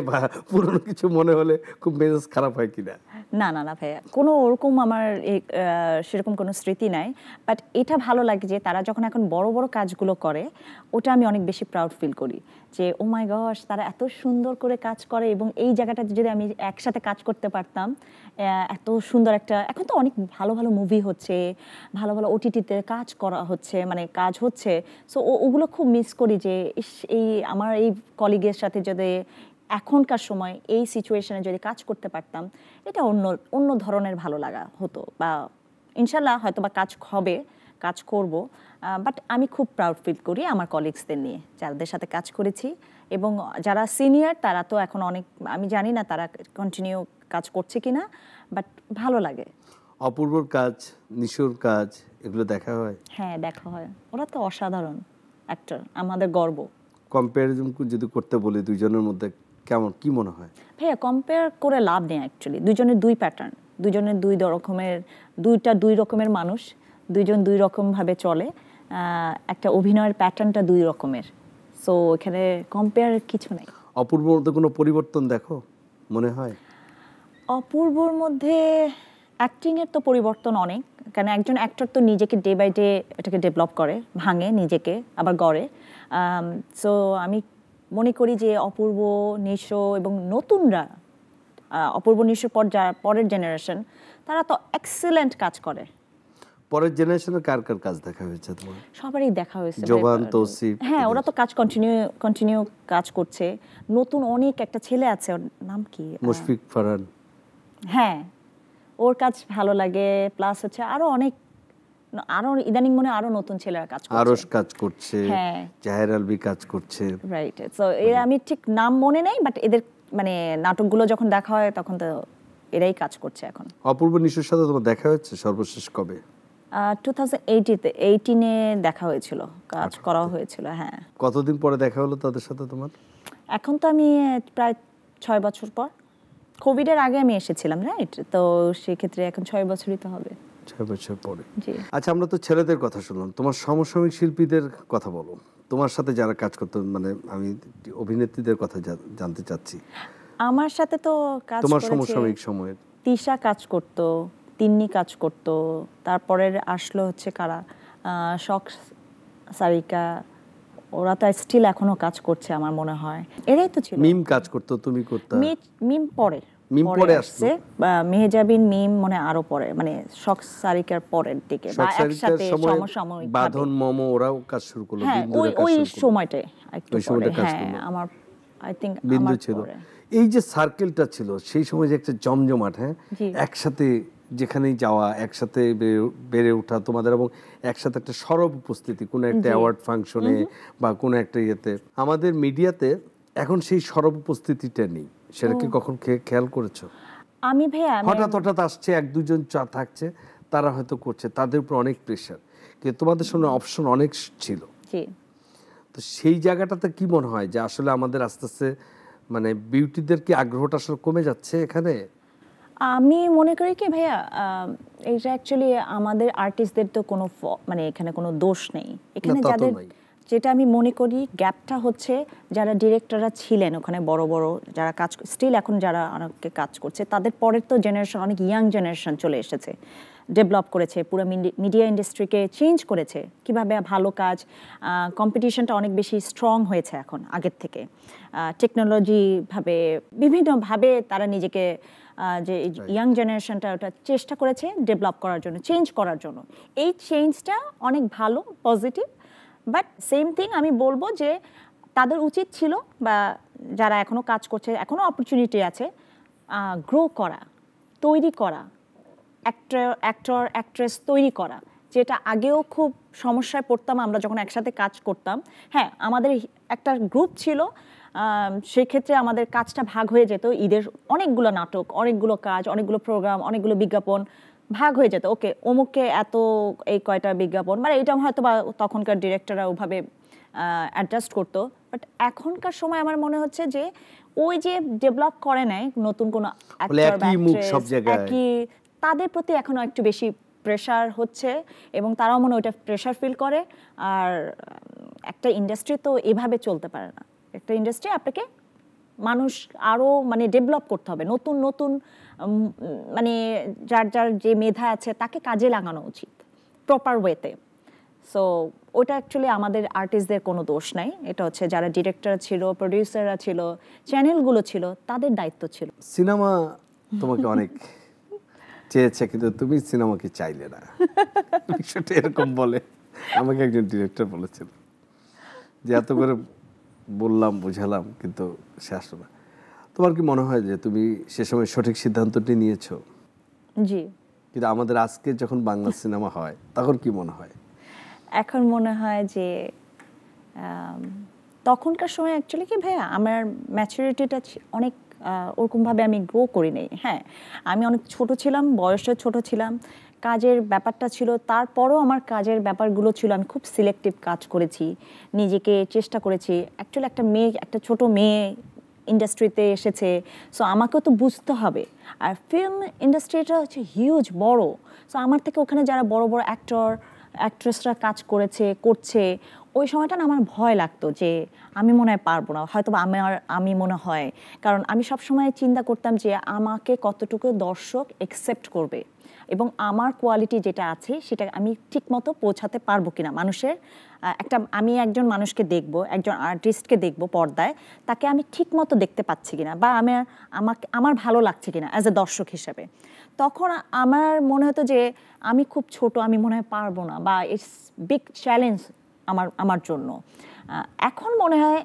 Speaker 1: বা পুরনো কিছু মনে হলে খুব মেজাজ খারাপ হয় কিনা?
Speaker 2: না ভাইয়া, কোনো ওরকম আমার সেরকম কোনো স্মৃতি নাই। বাট এটা ভালো লাগে যে তারা যখন এখন বড় বড় কাজগুলো করে, ওটা আমি অনেক বেশি প্রাউড ফিল করি যে ও মাই গশ, তারা এত সুন্দর করে কাজ করে এবং এই জায়গাটাতে যদি আমি একসাথে কাজ করতে পারতাম, এত সুন্দর একটা, এখন তো অনেক ভালো ভালো মুভি হচ্ছে, ভালো ভালো ওটিটিতে কাজ করা হচ্ছে, মানে কাজ হচ্ছে। সো ওগুলো খুব মিস করি যে এই আমার এই কলিগের সাথে যদি এখনকার সময় এই সিচুয়েশনে যদি কাজ করতে পারতাম, এটা অন্য ধরনের ভালো লাগা হতো, বা ইনশাল্লাহ হয়তো বা কাজ করব। বাট আমি খুব প্রাউড ফিল করি আমার কলিগসদের নিয়ে, যাদের সাথে কাজ করেছি। এবং যারা সিনিয়র তারা তো এখন অনেক, আমি জানি না তারা কন্টিনিউ কাজ করছে কিনা, বাট ভালো লাগে।
Speaker 1: অপূর্বর কাজ, নিশোর কাজ, এগুলো দেখা হয়?
Speaker 2: হ্যাঁ, দেখা হয়। ওরা তো অসাধারণ অ্যাক্টর, আমাদের গর্ব।
Speaker 1: কম্প্যারিজন যদি করতে বলি দুইজনের মধ্যে, কেমন কি মনে হয়?
Speaker 2: ভাইয়া, কম্পেয়ার করে লাভ নেই অ্যাকচুয়ালি। দুইজনের দুই প্যাটার্ন, দুইজনের দুই রকমের মানুষ, দুইজন দুই রকমভাবে চলে। একটা অভিনয়ের প্যাটার্নটা দুই রকমের। সো এখানে কম্পেয়ার কিছু নেই।
Speaker 1: অপূর্বর মধ্যে কোনো পরিবর্তন দেখো মনে হয়?
Speaker 2: অপূর্বর মধ্যে অ্যাক্টিংয়ের তো পরিবর্তন অনেক, কারণ একজন অ্যাক্টর তো নিজেকে ডে বাই ডে এটাকে ডেভেলপ করে, ভাঙে নিজেকে আবার গড়ে। সো আমি মনে করি যে অপূর্ব, নিশো এবং নতুনরা, অপূর্ব নিশোর পরের জেনারেশন, তারা তো এক্সেলেন্ট কাজ করে।
Speaker 1: পরের জেনারেশনের কার কাজ দেখা হয়েছে তোমার?
Speaker 2: সবারই দেখা হয়েছে।
Speaker 1: জোবান, তৌসিফ,
Speaker 2: হ্যাঁ, ওরা তো কাজ কন্টিনিউ কাজ করছে। নতুন অনেক একটা ছেলে আছে, ওর নাম কি?
Speaker 1: মুশফিক ফারহান।
Speaker 2: হ্যাঁ, ওর কাজ ভালো লাগে। প্লাস হচ্ছে আরো ইদানিং মনে আরো নতুন ছেলেরা কাজ করছে।
Speaker 1: আরশ কাজ করছে,
Speaker 2: হ্যাঁ,
Speaker 1: জাহের আলভী কাজ করছে,
Speaker 2: রাইট। সো এরা আমি ঠিক নাম মনে নেই, বাট এদের মানে নাটকগুলো যখন দেখা হয় তখন তো এরাই কাজ করছে এখন।
Speaker 1: অপূর্ব নিশোর সাথে তোমার দেখা হয়েছে সর্বশেষ কবে?
Speaker 2: 2018-এ দেখা হয়েছিল, কাজ করা হয়েছিল। হ্যাঁ।
Speaker 1: কতদিন পরে দেখা হলো তাদের সাথে তোমার?
Speaker 2: এখন তো আমি প্রায় 6 বছর পর। কোভিডের আগে আমি এসেছিলাম, রাইট? তো সেক্ষেত্রে এখন 6 বছরই তো হবে।
Speaker 1: 6 বছর পরে।
Speaker 2: জি।
Speaker 1: আচ্ছা, আমরা তো ছেলেদের কথা শুনলাম, তোমার সমসাময়িক শিল্পীদের কথা বলো। তোমার সাথে যারা কাজ করতো, মানে আমি অভিনেত্রীদের কথা জানতে চাচ্ছি।
Speaker 2: আমার সাথে তো কাজ
Speaker 1: তোমার
Speaker 2: করেছে
Speaker 1: সমসাময়িক সময়ের।
Speaker 2: তিশা কাজ করতো, তিন্নি কাজ করতো, তারপরে আসলো হচ্ছে কারা, শখ, সারিকা, ওরা তো স্টিল এখনো কাজ করছে আমার মনে হয়। এরাই তো ছিল।
Speaker 1: মিম কাজ করতো, তুমি করতে?
Speaker 2: মিম পরে
Speaker 1: মিম পরে আসছে।
Speaker 2: মেহজাবিন মিম মানে আরো পরে, মানে শখ সারিকার পরের দিকে বা একসাথে সমসাময়িক
Speaker 1: বাঁধন মমো ওরাও কাজ শুরু করলো।
Speaker 2: হ্যাঁ, ওই সময়টায় একটু পরে। হ্যাঁ, আমার আই থিংক
Speaker 1: বিন্দু ছিল। এই যে সার্কেলটা ছিল সেই সময় যে একটা জমজমাট, হ্যাঁ, একসাথে যেখানেই যাওয়া, একসাথে বেড়ে ওঠা তোমাদের, এবং একসাথে একটা সরব উপস্থিতি কোনো একটা অ্যাওয়ার্ড ফাংশনে বা কোনো একটা ইয়েতে। আমাদের মিডিয়াতে এখন সেই সরব উপস্থিতিটা নেই, সেটা কি কখন খেয়াল করেছো?
Speaker 2: আমি ভাইয়া
Speaker 1: হঠাৎ আসছে, এক দুজন থাকছে, তারা হয়তো করছে, তাদের উপর অনেক প্রেশার, কিন্তু তোমাদের সামনে অপশন অনেক ছিল। তো সেই জায়গাটাতে কি মনে হয় যে আসলে আমাদের আস্তে আস্তে মানে বিউটিদের কি আগ্রহটা আসলে কমে যাচ্ছে এখানে?
Speaker 2: আমি মনে করি কি ভাইয়া, এটা অ্যাকচুয়ালি আমাদের আর্টিস্টদের তো কোনো মানে এখানে কোনো দোষ নেই এখানে। যাদের, যেটা আমি মনে করি গ্যাপটা হচ্ছে যারা ডিরেক্টররা ছিলেন ওখানে, বড় বড় যারা কাজ স্টিল এখন যারা অনেকে কাজ করছে, তাদের পরের তো জেনারেশন, অনেক ইয়াং জেনারেশন চলে এসেছে, ডেভেলপ করেছে, পুরো মিডিয়া ইন্ডাস্ট্রিকে চেঞ্জ করেছে, কিভাবে ভালো কাজ, কম্পিটিশনটা অনেক বেশি স্ট্রং হয়েছে এখন আগের থেকে, টেকনোলজিভাবে বিভিন্নভাবে তারা নিজেকে, যে ইয়াং জেনারেশনটা ওটা চেষ্টা করেছে ডেভেলপ করার জন্য, চেঞ্জ করার জন্য। এই চেঞ্জটা অনেক ভালো, পজিটিভ, বাট সেম থিং আমি বলবো যে তাদের উচিত ছিল, বা যারা এখনও কাজ করছে, এখনও অপরচুনিটি আছে, গ্রো করা, তৈরি করা, অ্যাক্টর অ্যাক্ট্রেস তৈরি করা, যেটা আগেও খুব সমস্যায় পড়তাম আমরা যখন একসাথে কাজ করতাম। হ্যাঁ, আমাদের একটা গ্রুপ ছিল, সেক্ষেত্রে আমাদের কাজটা ভাগ হয়ে যেত, ঈদের অনেকগুলো নাটক, অনেকগুলো কাজ, অনেকগুলো প্রোগ্রাম, অনেকগুলো বিজ্ঞাপন ভাগ হয়ে যেত। ওকে, অমুককে এত, এই কয়টা বিজ্ঞাপন, মানে এটা হয়তো বা তখনকার ডিরেক্টররা ওভাবে অ্যাডজাস্ট করতো। বাট এখনকার সময় আমার মনে হচ্ছে যে ওই যে ডেভেলপ করে নেয় নতুন কোনো তাদের প্রতি এখনো একটু বেশি প্রেশার হচ্ছে, এবং তারাও মনে ওইটা প্রেশার ফিল করে। আর একটা ইন্ডাস্ট্রি তো এভাবে চলতে পারে না। একটা ইন্ডাস্ট্রি আপনাকে মানুষ আরও মানে ডেভেলপ করতে হবে, নতুন নতুন মানে যার যার যে মেধা আছে তাকে কাজে লাগানো উচিত প্রপার ওয়েতে। সো ওটা অ্যাকচুয়ালি আমাদের আর্টিস্টদের কোনো দোষ নাই, এটা হচ্ছে যারা ডিরেক্টর ছিল, প্রডিউসাররা ছিল, চ্যানেলগুলো ছিল, তাদের দায়িত্ব ছিল।
Speaker 1: সিনেমা তোমাকে অনেক চেয়েছে, কিন্তু তুমি সিনেমাকে চাইলে না, বিষয়টা এরকম বলে আমাকে একজন ডিরেক্টর বলেছিল, যে এত করে বললাম, বুঝালাম, কিন্তু সে আসলো না। তোমার কি মনে হয় যে তুমি সে সময় সঠিক সিদ্ধান্তটি নিয়েছো?
Speaker 2: জি।
Speaker 1: কিন্তু আমাদের আজকে যখন বাংলা সিনেমা হয় তখন কি মনে হয়?
Speaker 2: এখন মনে হয় যে তখনকার সময় অ্যাকচুয়ালি কি ভাইয়া, আমার ম্যাচুরিটিটা অনেক ওরকমভাবে আমি গ্রো করি নাই। হ্যাঁ, আমি অনেক ছোট ছিলাম, বয়সে ছোট ছিলাম, কাজের ব্যাপারটা ছিল, তারপরও আমার কাজের ব্যাপারগুলো ছিল, আমি খুব সিলেক্টিভ কাজ করেছি, নিজেকে চেষ্টা করেছি। অ্যাকচুয়ালি একটা মেয়ে, একটা ছোট মেয়ে ইন্ডাস্ট্রিতে এসেছে, সো আমাকেও তো বুঝতে হবে। আর ফিল্ম ইন্ডাস্ট্রিটা হচ্ছে হিউজ, বড়। সো আমার থেকে ওখানে যারা বড় বড় অ্যাক্টর অ্যাক্ট্রেসরা কাজ করছে, ওই সময়টা না আমার ভয় লাগতো যে আমি মনে হয় পারবো না, হয়তো আমি মনে হয়, কারণ আমি সবসময় চিন্তা করতাম যে আমাকে কতটুকু দর্শক অ্যাকসেপ্ট করবে, এবং আমার কোয়ালিটি যেটা আছে সেটা আমি ঠিকমতো পৌঁছাতে পারবো কিনা মানুষের আমি একজন মানুষকে দেখব, একজন আর্টিস্টকে দেখব পর্দায়, তাকে আমি ঠিকমতো দেখতে পাচ্ছি কিনা, বা আমার ভালো লাগছে কিনা অ্যাজ এ দর্শক হিসেবে। তখন আমার মনে হতো যে আমি খুব ছোট, আমি মনে হয় পারবো না, বা ইটস বিগ চ্যালেঞ্জ আমার জন্য। এখন মনে হয়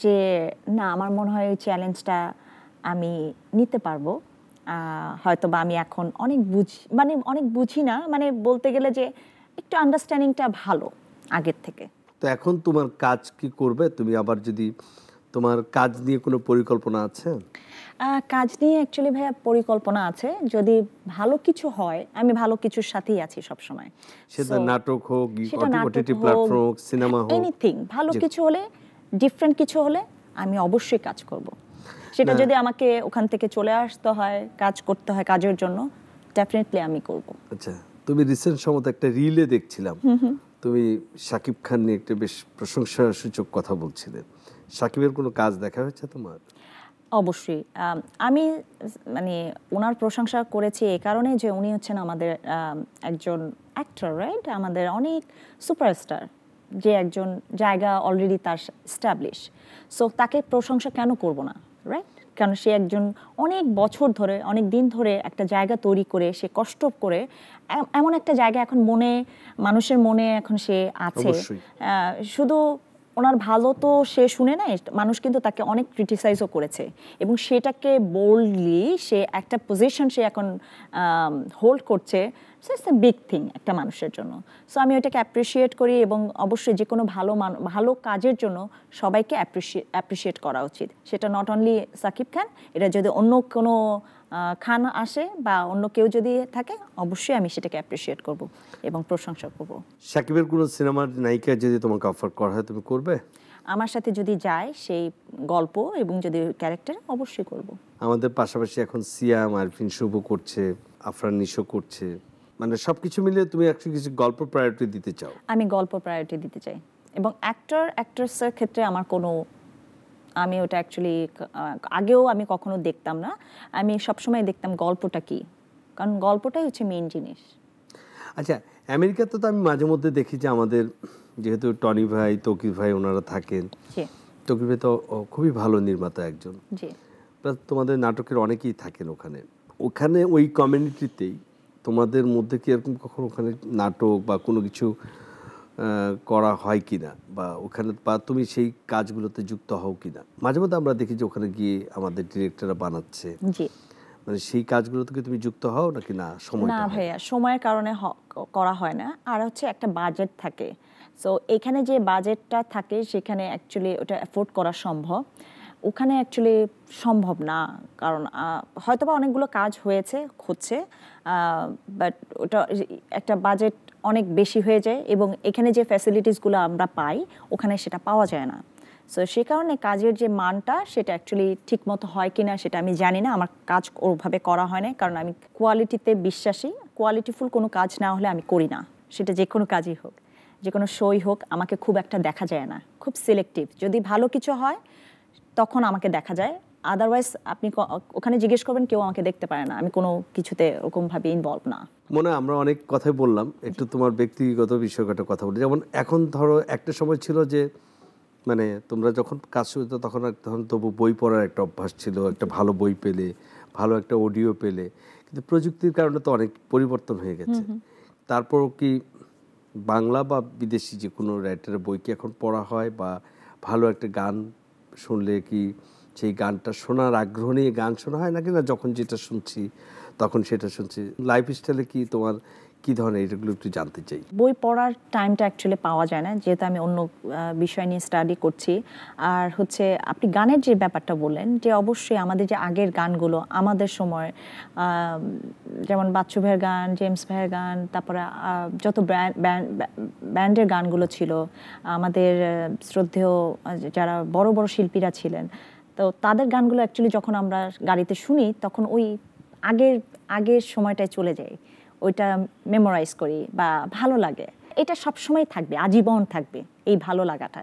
Speaker 2: যে না, আমার মনে হয় ওই চ্যালেঞ্জটা আমি নিতে পারবো। হয়তো বা আমি এখন অনেক বুঝি না, মানে বলতে গেলে যে একটু আন্ডারস্ট্যান্ডিংটা ভালো আগের থেকে।
Speaker 1: তো এখন তোমার কাজ কি করবে তুমি? আবার যদি তোমার কাজ নিয়ে কোনো পরিকল্পনা আছে?
Speaker 2: কাজ নিয়ে অ্যাকচুয়ালি ভাইয়া পরিকল্পনা আছে, যদি ভালো কিছু হয়, আমি ভালো কিছুর সাথেই আছি সবসময়।
Speaker 1: সেটা নাটক হোক, ওটিটি প্ল্যাটফর্ম হোক, সিনেমা হোক,
Speaker 2: এনিথিং, ভালো কিছু হলে, ডিফারেন্ট কিছু হলে আমি অবশ্যই কাজ করব। সেটা যদি আমাকে ওখান থেকে চলে আসতে হয়, কাজ করতে হয় কাজের জন্য, ডেফিনেটলি আমি করব।
Speaker 1: আচ্ছা, তুমি রিসেন্ট সময় একটা রিলে দেখছিলাম, তুমি শাকিব খান নিয়ে একটা বেশ প্রশংসাসূচক কথা বলছিলে, শাকিবের কোনো কাজ দেখা হয়েছে তোমার?
Speaker 2: অবশ্যই আমি মানে ওনার প্রশংসা করেছি এই কারণে যে উনি হচ্ছেন আমাদের একজন অ্যাক্টর, রাইট? আমাদের অনেক সুপারস্টার, যে একজন জায়গা অলরেডি তার স্টাবলিশ। সো তাকে প্রশংসা কেন করব না, রাইট? কারণ সে একজন অনেক বছর ধরে, অনেক দিন ধরে একটা জায়গা তৈরি করে, সে কষ্ট করে এমন একটা জায়গা এখন মানুষের মনে এখন সে আছে। শুধু ওনার ভালো তো সে শুনে নাই, মানুষ কিন্তু তাকে অনেক ক্রিটিসাইজও করেছে, এবং সেটাকে বোল্ডলি সে একটা পজিশন সে এখন হোল্ড করছে। So it's a big thing একটা মানুষের জন্য। সো আমি ওটাকে অ্যাপ্রিসিয়েট করি, এবং অবশ্যই যে কোনো ভালো কাজের জন্য সবাইকে অ্যাপ্রিসিয়েট করা উচিত। সেটা নট অনলি সাকিব খান, এটা যদি অন্য কোনো খান আসে বা অন্য কেউ যদি থাকে, অবশ্যই আমি সেটাকে অ্যাপ্রিসিয়েট করব এবং প্রশংসা করব।
Speaker 1: সাকিবের কোনো সিনেমার নায়িকা যদি তোমাকে অফার করা হয়, তুমি করবে?
Speaker 2: আমার সাথে যদি যায় সেই গল্প এবং যদি ক্যারেক্টার, অবশ্যই করব।
Speaker 1: আমাদের পাশাপাশি এখন সিয়াম, আরফিন শুভ করছে, আফরান নিশো করছে, মানে সবকিছু মিলিয়ে তুমি একটু কিছু গল্প প্রায়োরিটি দিতে চাও?
Speaker 2: আমি গল্প প্রায়োরিটি দিতে চাই, এবং অ্যাক্ট্রেসের ক্ষেত্রে আমার কোনো, আমি ওটা অ্যাকচুয়ালি আগেও আমি কখনো দেখতাম না। আমি সবসময় দেখতাম গল্পটা কি, কারণ গল্পটাই হচ্ছে মেইন জিনিস।
Speaker 1: আচ্ছা, আমেরিকাতে তো আমি মাঝে মধ্যে দেখি যে আমাদের যেহেতু টনি ভাই, তৌকির ভাই ওনারা থাকেন, তৌকির ভাই তো খুবই ভালো নির্মাতা একজন, প্লাস তোমাদের নাটকের অনেকেই থাকেন ওখানে ওই কমিউনিটিতেই তোমাদের মধ্যে কি এরকম কখনো ওখানে নাটক বা কোনো কিছু করা হয় কিনা, বা ওখানে বা তুমি সেই কাজগুলোতে যুক্ত হও কিনা? মাঝে মধ্যে আমরা দেখি যে ওখানে গিয়ে আমাদের ডিরেক্টররা বানাচ্ছে, মানে সেই কাজগুলো থেকে তুমি যুক্ত হও নাকি না? সময়
Speaker 2: না ভাইয়া, সময়ের কারণে করা হয় না, আর হচ্ছে একটা বাজেট থাকে। সো এখানে যে বাজেটটা থাকে সেখানে অ্যাকচুয়ালি ওটা অ্যাফোর্ড করা সম্ভব, ওখানে অ্যাকচুয়ালি সম্ভব না। কারণ হয়তোবা অনেকগুলো কাজ হচ্ছে, বাট ওটা একটা বাজেট অনেক বেশি হয়ে যায়, এবং এখানে যে ফ্যাসিলিটিসগুলো আমরা পাই ওখানে সেটা পাওয়া যায় না। সো সে কারণে কাজের যে মানটা সেটা অ্যাকচুয়ালি ঠিক মতো হয় কি না সেটা আমি জানি না, আমার কাজ ওভাবে করা হয় না, কারণ আমি কোয়ালিটিতে বিশ্বাসী। কোয়ালিটিফুল কোনো কাজ না হলে আমি করি না, সেটা যে কোনো কাজই হোক, যে কোনো শোই হোক, আমাকে খুব একটা দেখা যায় না, খুব সিলেক্টিভ। যদি ভালো কিছু হয় তখন আমাকে দেখা যায়, আদারওয়াইজ আপনি ওখানে জিজ্ঞেস করবেন, কেউ আমাকে দেখতে পারে না, আমি কোনো কিছুতে ওরকমভাবে ইনভলভ না।
Speaker 1: মনে হয় আমরা অনেক কথাই বললাম, একটু তোমার ব্যক্তিগত বিষয়গত কথা বলি। যেমন এখন ধরো একটা সময় ছিল যে মানে তোমরা যখন কাজ শুরু হতো তখন তবু বই পড়ার একটা অভ্যাস ছিল, একটা ভালো বই পেলে, ভালো একটা অডিও পেলে, কিন্তু প্রযুক্তির কারণে তো অনেক পরিবর্তন হয়ে গেছে। তারপরও কি বাংলা বা বিদেশি যে কোনো রাইটারের বই কি এখন পড়া হয়, বা ভালো একটা গান শুনলে কি সেই গানটা শোনার আগ্রহ নিয়ে গান শোনা হয় নাকি না যখন যেটা শুনছি তখন সেটা শুনছি? লাইফস্টাইলে কি তোমার কি ধরনের, এগুলো একটু জানতে চাই।
Speaker 2: বই পড়ার টাইমটা অ্যাকচুয়ালি পাওয়া যায় না, যেহেতু আমি অন্য বিষয় নিয়ে স্টাডি করছি। আর হচ্ছে আপনি গানের যে ব্যাপারটা বললেন, যে অবশ্যই আমাদের যে আগের গানগুলো আমাদের সময়, যেমন বাচ্চু ভাইয়ের গান, জেমস ভাইয়ের গান, তারপরে যত ব্যান্ডের গানগুলো ছিল, আমাদের শ্রদ্ধেয় যারা বড় বড় শিল্পীরা ছিলেন, তো তাদের গানগুলো অ্যাকচুয়ালি যখন আমরা গাড়িতে শুনি তখন ওই আগের সময়টায় চলে যায়, ওইটা মেমোরাইজ করি বা ভালো লাগে। এটা সবসময় থাকবে, আজীবন থাকবে এই ভালো লাগাটা।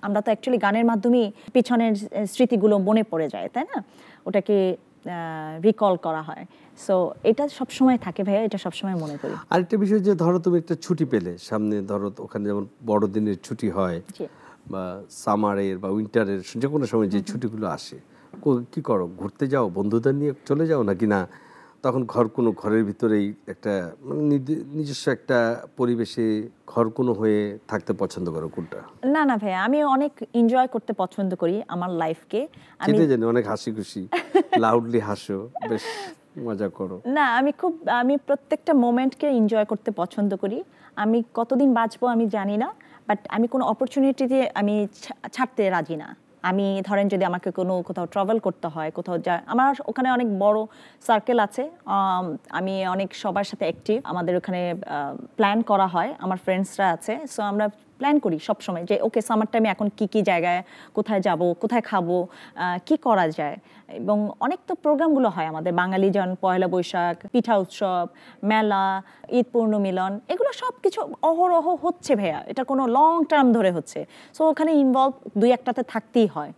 Speaker 2: আমরা তো অ্যাকচুয়ালি গানের মাধ্যমেই পিছনের স্মৃতিগুলো মনে পড়ে যায়, তাই না? ওটাকে রিকল করা হয়। সো এটা সবসময় থাকে ভাইয়া, এটা সবসময় মনে করি।
Speaker 1: আরেকটা বিষয় যে ধরো তুমি একটা ছুটি পেলে সামনে, ধরো ওখানে যেমন বড়দিনের ছুটি হয় বা সামারের বা উইন্টারের যে কোনো সময় যে ছুটিগুলো আসে, কি করো? ঘুরতে যাও, বন্ধুদের নিয়ে চলে যাও, নাকি না তখন ঘরের ভিতরেই একটা মানে নিজস্ব একটা পরিবেশে ঘরকুনো হয়ে থাকতে পছন্দ করো? কোনটা?
Speaker 2: না না ভাইয়া, আমি অনেক এনজয় করতে পছন্দ করি আমার লাইফকে।
Speaker 1: আমি জানি অনেক হাসি খুশি, লাউডলি হাসো, বেশ মজা করো।
Speaker 2: না, আমি প্রত্যেকটা মোমেন্টকে এনজয় করতে পছন্দ করি। আমি কতদিন বাঁচবো আমি জানি না, বাট আমি কোনো অপরচুনিটিতে আমি ছাড়তে রাজি না। আমি ধরেন যদি আমাকে কোথাও ট্রাভেল করতে হয়, আমার ওখানে অনেক বড় সার্কেল আছে, আমি অনেক সবার সাথে অ্যাক্টিভ, আমাদের ওখানে প্ল্যান করা হয়, আমার ফ্রেন্ডসরা আছে। সো আমরা প্ল্যান করি সবসময় যে ওকে সামার টাইমে এখন কি কি জায়গায় কোথায় যাব, কোথায় খাবো, কি করা যায়। এবং অনেক তো প্রোগ্রামগুলো হয় আমাদের বাঙালি, যেমন পয়লা বৈশাখ, পিঠা উৎসব, মেলা, ঈদ পুর্ণমিলন, এগুলো সব কিছু অহরহ হচ্ছে ভাইয়া, এটা কোনো লং টার্ম ধরে হচ্ছে। সো ওখানে ইনভলভ দুই একটাতে থাকতেই হয়।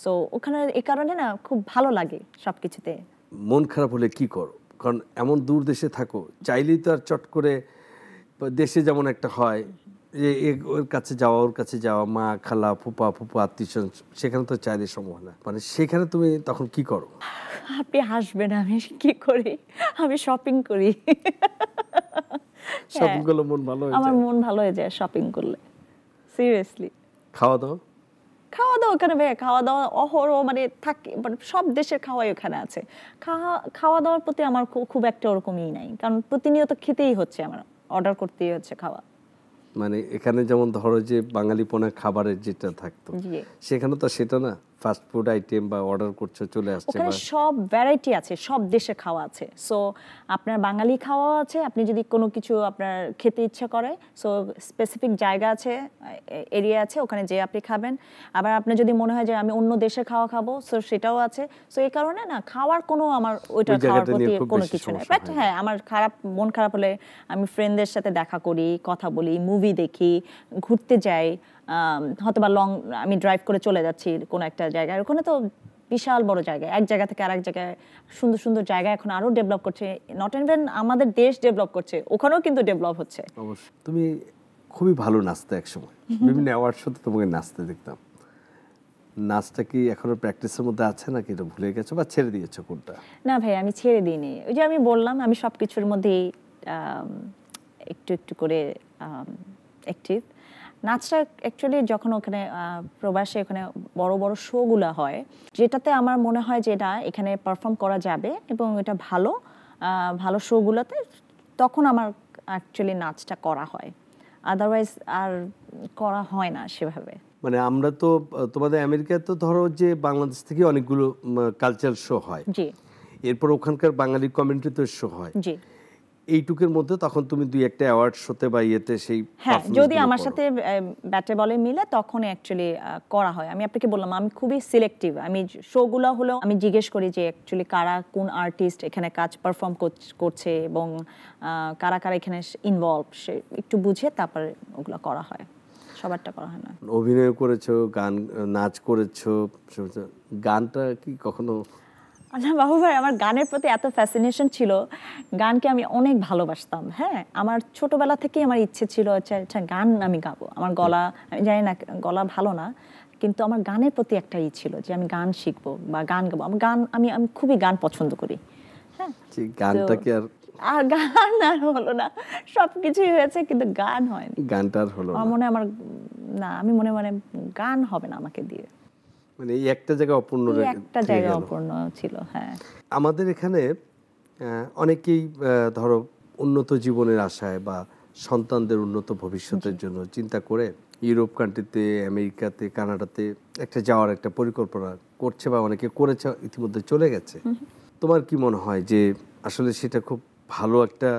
Speaker 2: সো ওখানে এই কারণে না খুব ভালো লাগে সব কিছুতে।
Speaker 1: মন খারাপ হলে কি করো? কারণ এমন দূর দেশে থাকো, চাইলেই তো আর চট করে দেশে যেমন একটা হয় যে ওর কাছে যাওয়া, ওর কাছে যাওয়া, মা খালা ফুপা ফুপা আত্মীয়, সেখানে তো চাইলে সম্ভব না। মানে সেখানে তুমি তখন কি করো?
Speaker 2: আপনি হাসবেন, আমি কি করি, আমি শপিং করি।
Speaker 1: শপিং করলে মন ভালো হয়ে
Speaker 2: আমার
Speaker 1: যায়?
Speaker 2: মন ভালো হয়ে যায় শপিং করলে, সিরিয়াসলি।
Speaker 1: খাওয়া দাওয়া?
Speaker 2: খাওয়া দাওয়া ওখানে ভাইয়া, খাওয়া দাওয়া অহরহ মানে থাকে, মানে সব দেশের খাওয়াই ওখানে আছে। খাওয়া দাওয়ার প্রতি আমার খুব একটা ওরকমই নাই, কারণ প্রতিনিয়ত খেতেই হচ্ছে, আমার অর্ডার করতেই হচ্ছে খাওয়া।
Speaker 1: মানে এখানে যেমন ধরো যে বাঙালিপনা খাবারের যেটা থাকতো,
Speaker 2: জি,
Speaker 1: সেখানে তো সেটা না, ফাস্ট ফুড আইটেম বা অর্ডার করছো চলে আসছে,
Speaker 2: ওখানে
Speaker 1: বা
Speaker 2: সব ভ্যারাইটি আছে, সব দেশের খাওয়া আছে। সো আপনার বাঙালি খাওয়া আছে, আপনি যদি কোনো কিছু আপনার খেতে ইচ্ছা করে, সো স্পেসিফিক জায়গা আছে, এরিয়া আছে, ওখানে যেয়ে আপনি খাবেন। আবার আপনার যদি মনে হয় যে আমি অন্য দেশের খাওয়া খাবো, সো সেটাও আছে। সো এই কারণে না খাওয়ার কোনো আমার ওইটা
Speaker 1: ওই
Speaker 2: খাওয়ার
Speaker 1: জায়গাটা নিয়ে
Speaker 2: প্রতি
Speaker 1: খুব
Speaker 2: কোনো
Speaker 1: বেশি
Speaker 2: কিছু নেই।
Speaker 1: সমস্যা
Speaker 2: বাট
Speaker 1: হয় না।
Speaker 2: হ্যাঁ, আমার মন খারাপ হলে আমি ফ্রেন্ডদের সাথে দেখা করি, কথা বলি, মুভি দেখি, ঘুরতে যাই। হয়তো বা আমি ড্রাইভ করে চলে যাচ্ছি কোনো একটা জায়গায়, ওখানে তো বিশাল বড় জায়গা, এক জায়গা থেকে আরেক জায়গায় সুন্দর সুন্দর জায়গা এখন আরো ডেভেলপ করছে। নট ইভেন আমাদের দেশ ডেভেলপ করছে, ওখানেও কিন্তু ডেভেলপ হচ্ছে।
Speaker 1: অবশ্যই। তুমি খুবই ভালো নাচতে একসময়, বিভিন্ন অ্যাওয়ার্ড শোতে তোমাকে নাচতে দেখতাম। নাচটা কি এখনো প্র্যাকটিসের মধ্যে আছে নাকি এটা ভুলে গেছো বা ছেড়ে দিয়েছো কোনটা?
Speaker 2: না ভাই, আমি ছেড়ে দিইনি। ওই যে আমি বললাম, আমি সব কিছুর মধ্যেই একটু একটু করে অ্যাক্টিভ। নাচটা অ্যাকচুয়ালি যখন ওখানে প্রবাসে ওখানে বড় বড় শোগুলো হয়, যেটাতে আমার মনে হয় যে এটা এখানে পারফর্ম করা যাবে এবং এটা ভালো ভালো শোগুলোতে, তখন আমার অ্যাকচুয়ালি নাচটা করা হয়। আদারওয়াইজ আর করা হয় না সেভাবে।
Speaker 1: মানে আমরা তো তোমাদের আমেরিকায় তো ধরো যে বাংলাদেশ থেকে অনেকগুলো কালচারাল শো হয়,
Speaker 2: জি
Speaker 1: এরপর ওখানকার বাঙালি কমিউনিটিতে শো হয়,
Speaker 2: জি।
Speaker 1: এইটুকের মধ্যে তখন তুমি দুই একটা অ্যাওয়ার্ড শোতে বা ইয়েতে সেই
Speaker 2: হ্যাঁ,
Speaker 1: performance
Speaker 2: যদি
Speaker 1: গুলো
Speaker 2: আমার
Speaker 1: করো।
Speaker 2: সাথে ব্যাটে বলে মিলে তখন অ্যাকচুয়ালি করা হয়। আমি আপনাকে বললাম আমি খুবই সিলেক্টিভ। আমি শোগুলো হলো আমি জিজ্ঞেস করি যে অ্যাকচুয়ালি কারা, কোন আর্টিস্ট এখানে কাজ পারফর্ম করছে এবং কারা কারা এখানে ইনভলভ, সে একটু বুঝে তারপর ওগুলো করা হয়, সবারটা করা হয় না।
Speaker 1: অভিনয় করেছো, গান নাচ করেছো, গানটা কি কখনো?
Speaker 2: আচ্ছা বাবু ভাই, আমার গানের প্রতি এত ফ্যাসিনেশন ছিল, গানকে আমি অনেক ভালোবাসতাম। হ্যাঁ, আমার ছোটবেলা থেকেই আমার ইচ্ছে ছিল আচ্ছা গান আমি গাবো। আমার গলা, আমি জানি না, গলা ভালো না, কিন্তু আমার গানের প্রতি একটা ই ছিল যে আমি গান শিখবো বা গান গাবো। আমার গান, আমি খুবই গান পছন্দ করি। হ্যাঁ,
Speaker 1: গানটা কি
Speaker 2: আর গান আর হলো না, সবকিছুই হয়েছে কিন্তু গান হয়নি।
Speaker 1: গানটা আর হলো না?
Speaker 2: আমার মনে হয় না, আমি মনে গান হবে না আমাকে দিয়ে।
Speaker 1: মানে এই একটা জায়গা অপূর্ণ
Speaker 2: একটা জায়গা অপূর্ণ ছিল। হ্যাঁ,
Speaker 1: আমাদের এখানে অনেকেই ধরো উন্নত জীবনের আশায় বা সন্তানদের উন্নত ভবিষ্যতের জন্য চিন্তা করে ইউরোপ কান্ট্রিতে, আমেরিকাতে, কানাডাতে একটা যাওয়ার একটা পরিকল্পনা করছে বা অনেকে করেছে, ইতিমধ্যে চলে গেছে। তোমার কি মনে হয় যে আসলে সেটা খুব ভালো একটা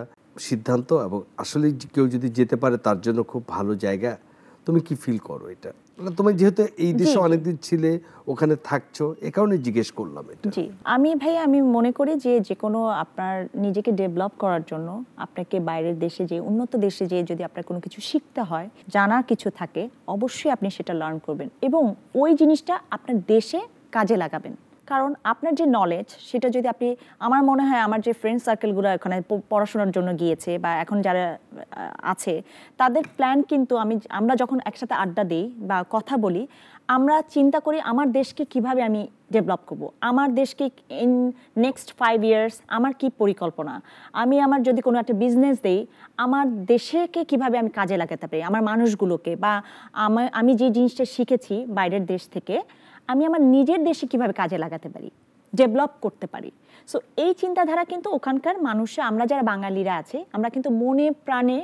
Speaker 1: সিদ্ধান্ত এবং আসলে কেউ যদি যেতে পারে তার জন্য খুব ভালো জায়গা? তুমি কি ফিল করো এটা? মানে তুমি যেহেতু এই দেশে অনেকদিন ছিলে, ওখানে থাকছো, এ কারণে জিজ্ঞেস করলাম এটা।
Speaker 2: জি, আমি মনে করি যে কোনো আপনার নিজেকে ডেভেলপ করার জন্য আপনাকে বাইরের দেশে যে, উন্নত দেশে যে যদি আপনার কোনো কিছু শিখতে হয়, জানার কিছু থাকে, অবশ্যই আপনি সেটা লার্ন করবেন এবং ওই জিনিসটা আপনার দেশে কাজে লাগাবেন। কারণ আপনার যে নলেজ, সেটা যদি আপনি, আমার মনে হয় আমার যে ফ্রেন্ড সার্কেলগুলো এখানে পড়াশোনার জন্য গিয়েছে বা এখন যারা আছে, তাদের প্ল্যান কিন্তু আমরা যখন একসাথে আড্ডা দিই বা কথা বলি, আমরা চিন্তা করি আমার দেশকে কিভাবে আমি ডেভেলপ করব, আমার দেশকে ইন নেক্সট 5 ইয়ার্স আমার কি পরিকল্পনা, আমি আমার যদি কোনো একটা বিজনেস দেই, আমার দেশকে কিভাবে আমি কাজে লাগাতে পারি, আমার মানুষগুলোকে, বা আমি যে জিনিসটা শিখেছি বাইরের দেশ থেকে আমি আমার নিজের দেশে কিভাবে কাজে লাগাতে পারি, ডেভেলপ করতে পারি। সো এই চিন্তাধারা কিন্তু ওখানকার মানুষরা, আমরা যারা বাঙালিরা আছে, আমরা কিন্তু মনে প্রাণে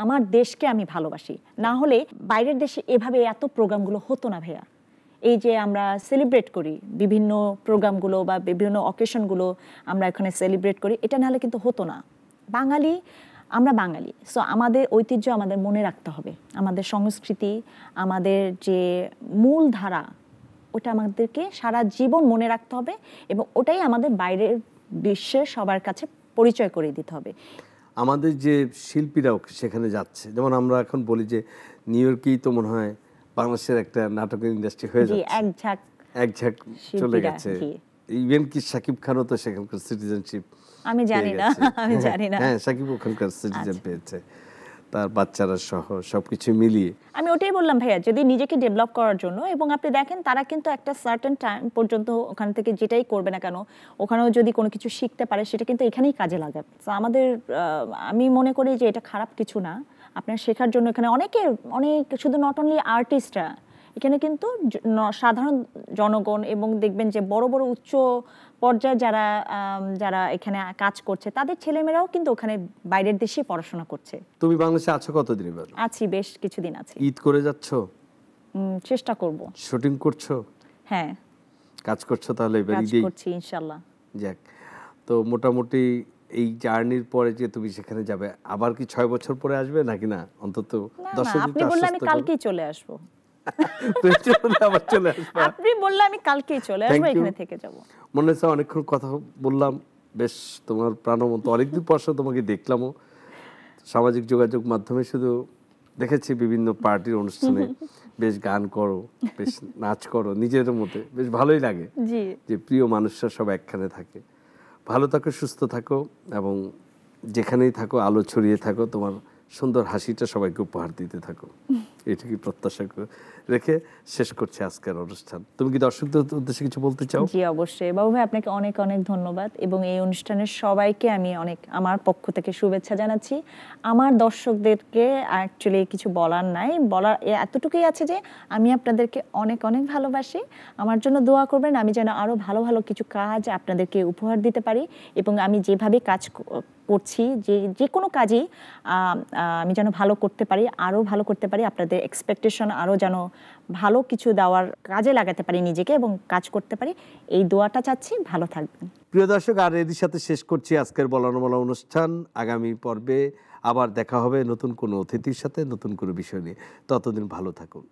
Speaker 2: আমার দেশকে আমি ভালোবাসি। না হলে বাইরের দেশে এভাবে এত প্রোগ্রামগুলো হতো না ভাইয়া। এই যে আমরা সেলিব্রেট করি বিভিন্ন প্রোগ্রামগুলো বা বিভিন্ন অকেশনগুলো আমরা এখানে সেলিব্রেট করি, এটা নাহলে কিন্তু হতো না। বাঙালি আমরা বাঙালি, সো আমাদের ঐতিহ্য আমাদের মনে রাখতে হবে, আমাদের সংস্কৃতি, আমাদের যে মূল ধারা, ওটা আমাদেরকে সারা জীবন মনে রাখতে হবে এবং ওটাই আমাদের বাইরের বিশ্বের সবার কাছে পরিচয় করে দিতে হবে।
Speaker 1: আমাদের যে শিল্পীরাও সেখানে যাচ্ছে, যেমন আমরা এখন বলি যে নিউ ইয়র্কেই তো মনে হয় বাংলাদেশের একটা নাটকের ইন্ডাস্ট্রি হয়ে
Speaker 2: জি,
Speaker 1: যাচ্ছে, এক ঝাঁক চলে গেছে। ইভেন কি শাকিব খানও তো সেখানকার সিটিজেনশিপ
Speaker 2: আমি জানি না, আমি জানি না।
Speaker 1: হ্যাঁ, শাকিব ওখানকার সিটিজেন পেয়েছে, তার বাচ্চারা সহ সবকিছু মিলিয়ে।
Speaker 2: আমি ওটাই বললাম ভাইয়া, যদি নিজেকে ডেভেলপ করার জন্য, এবং আপনি দেখেন তারা কিন্তু একটা সার্টেন টাইম পর্যন্ত ওখান থেকে যেটাই করবে না কেন, ওখানেও যদি কোনো কিছু শিখতে পারে সেটা কিন্তু এখানেই কাজে লাগাবে। তো আমাদের আমি মনে করি যে এটা খারাপ কিছু না, আপনার শেখার জন্য এখানে অনেক, শুধু নট অনলি আর্টিস্টরা, এখানে কিন্তু সাধারণ জনগণ এবং দেখবেন যে বড় বড় উচ্চ পর্যায়ে যারা যারা এখানে কাজ করছে তাদের ছেলেমেয়েরাও কিন্তু ওখানে বাইরের দেশে পড়াশোনা করছে।
Speaker 1: তুমি বাংলাদেশে আছো কতদিন এবার?
Speaker 2: আছি, বেশ কিছুদিন আছি।
Speaker 1: ঈদ করে যাচ্ছো?
Speaker 2: চেষ্টা করব।
Speaker 1: শুটিং করছো?
Speaker 2: হ্যাঁ,
Speaker 1: কাজ করছো তাহলে এবার
Speaker 2: কাজ
Speaker 1: ঈদেই?
Speaker 2: করছি ইনশাআল্লাহ।
Speaker 1: যাক, তো মোটামুটি এই জার্নির পরে যে তুমি সেখানে যাবে, আবার কি 6 বছর পরে আসবে নাকি না? অন্তত
Speaker 2: না,
Speaker 1: দর্শকদের
Speaker 2: আপনি বললে আমি কালকেই চলে আসবো।
Speaker 1: আবার চলে আসবে।
Speaker 2: আপনি বললে আমি কালকেই চলে আসবো, এখানে থেকে যাব।
Speaker 1: মনে হচ্ছে অনেকক্ষণ কথা বললাম, বেশ তোমার প্রাণবন্ত, অনেকদিন পর তোমাকে দেখলামও সামাজিক যোগাযোগ মাধ্যমে, শুধু দেখেছি বিভিন্ন পার্টির অনুষ্ঠানে বেশ গান করো, বেশ নাচ করো নিজের মধ্যে, বেশ ভালোই লাগে
Speaker 2: জি,
Speaker 1: যে প্রিয় মানুষরা সব একখানে থাকে। ভালো থাকো, সুস্থ থাকো এবং যেখানেই থাকো আলো ছড়িয়ে থাকো, তোমার সুন্দর হাসিটা সবাইকে উপহার দিতে থাকো, এটুকুই প্রত্যাশা রেখে শেষ করছি আজকের অনুষ্ঠান। তুমি কি দর্শকদের উদ্দেশ্যে কিছু বলতে চাও?
Speaker 2: জি অবশ্যই বাবু ভাই, আপনাকে অনেক অনেক ধন্যবাদ এবং এই অনুষ্ঠানের সবাইকে আমি অনেক আমার পক্ষ থেকে শুভেচ্ছা জানাচ্ছি। আমার দর্শকদেরকে অ্যাকচুয়ালি কিছু বলার নাই, বলার এতটুকুই আছে যে আমি আপনাদেরকে অনেক অনেক ভালোবাসি। আমার জন্য দোয়া করবেন, আমি যেন আরো ভালো ভালো কিছু কাজ আপনাদেরকে উপহার দিতে পারি এবং আমি যেভাবে কাজ করছি, যে কোনো কাজই আমি যেন ভালো করতে পারি, আরো ভালো করতে পারি, আপনাদের এক্সপেকটেশন আরো যেন ভালো কিছু দেওয়ার কাজে লাগাতে পারি নিজেকে এবং কাজ করতে পারি, এই দোয়াটা চাচ্ছি। ভালো থাকবেন
Speaker 1: প্রিয় দর্শক, আর এর সাথে শেষ করছি আজকের বলানো বলা অনুষ্ঠান। আগামী পর্বে আবার দেখা হবে নতুন কোনো অতিথির সাথে, নতুন কোনো বিষয় নিয়ে। ততদিন ভালো থাকুন।